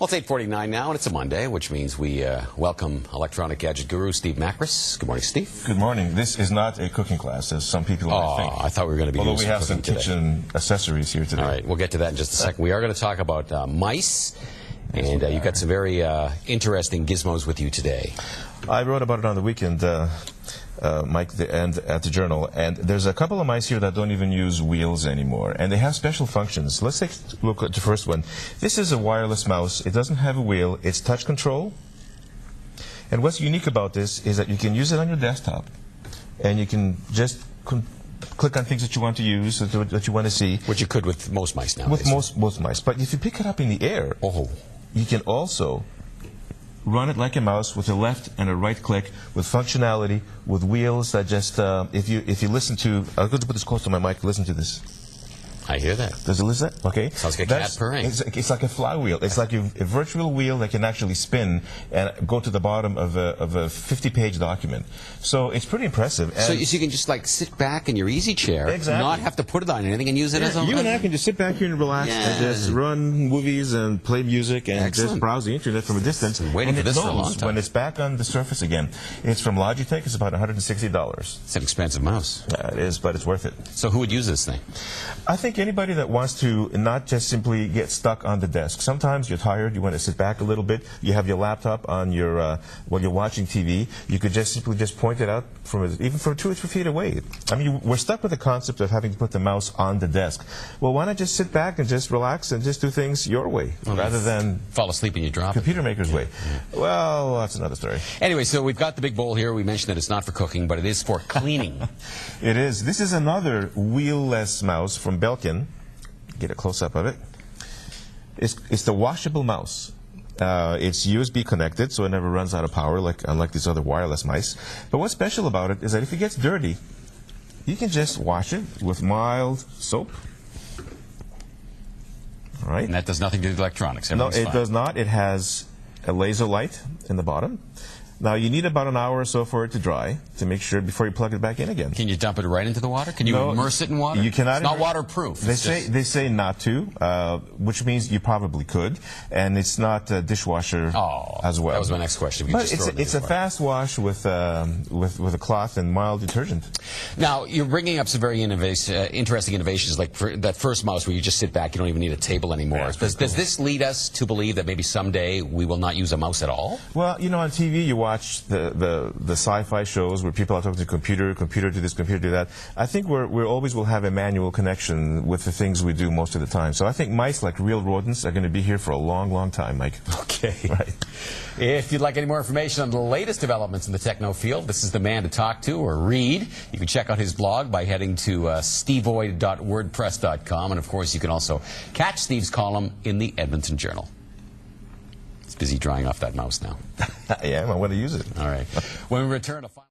Well, it's 8:49 now, and it's a Monday, which means we welcome electronic gadget guru Steve Macris. Good morning, Steve. Good morning. This is not a cooking class, as some people might think. I thought we were going to be Although doing we have some today. kitchen accessories here today. All right, we'll get to that in just a second. We are going to talk about mice, and you've got some very interesting gizmos with you today. I wrote about it on the weekend, Mike, and at the Journal, and there's a couple of mice here that don't even use wheels anymore, and they have special functions. Let's take a look at the first one. This is a wireless mouse. It doesn't have a wheel. It's touch control. And what's unique about this is that you can use it on your desktop, and you can just click on things that you want to use, that you want to see. Which you could with most mice nowadays. With most mice. But if you pick it up in the air, you can also run it like a mouse with a left and a right click, with functionality, with wheels that just, if you listen to, I'm going to put this close to my mic, listen to this. I hear that. Does it listen? Okay. Sounds like a cat purring. It's like a flywheel. It's like a virtual wheel that can actually spin and go to the bottom of a 50-page document. So it's pretty impressive. So you can just like sit back in your easy chair, not have to put it on anything, and use it as a... You and I can just sit back here and relax and just run movies and play music and just browse the internet from a distance. Waiting for this for a long time. When it's back on the surface again. It's from Logitech. It's about $160. It's an expensive mouse. It is, but it's worth it. So who would use this thing? I think anybody that wants to not just simply get stuck on the desk. Sometimes you're tired, you want to sit back a little bit, you have your laptop on your, while you're watching TV, you could just simply just point it out even from 2 or 3 feet away. I mean, we're stuck with the concept of having to put the mouse on the desk. Well, why not just sit back and just relax and just do things your way, rather than fall asleep and you drop computer maker's way. Well, that's another story. Anyway, so we've got the big bowl here. We mentioned that it's not for cooking, but it is for cleaning. It is. This is another wheel-less mouse from Belkin. Get a close-up of it. It's the Washable Mouse. It's USB connected, so it never runs out of power, unlike these other wireless mice. But what's special about it is that if it gets dirty, you can just wash it with mild soap. All right. And that does nothing to do with electronics. No, it does not. It has a laser light in the bottom. Now, you need about an hour or so for it to dry, to make sure, before you plug it back in again. Can you dump it right into the water? Can you immerse it in water? You cannot. It's not waterproof. They say not to, which means you probably could, and it's not dishwasher as well. That was my next question. But it's a fast wash with a cloth and mild detergent. Now, you're bringing up some very interesting innovations, like for that first mouse where you just sit back, you don't even need a table anymore. Yeah, does this lead us to believe that maybe someday we will not use a mouse at all? Well, you know, on TV you watch the sci-fi shows where people are talking to computer do this, computer do that. I think we always will have a manual connection with the things we do most of the time. So I think mice, like real rodents, are going to be here for a long, long time, Mike. Okay. Right. If you'd like any more information on the latest developments in the techno field, this is the man to talk to or read. You can check out his blog by heading to stevoid.wordpress.com. And, of course, you can also catch Steve's column in the Edmonton Journal. It's busy drying off that mouse now. I am. I want to use it. All right. When we return, a final...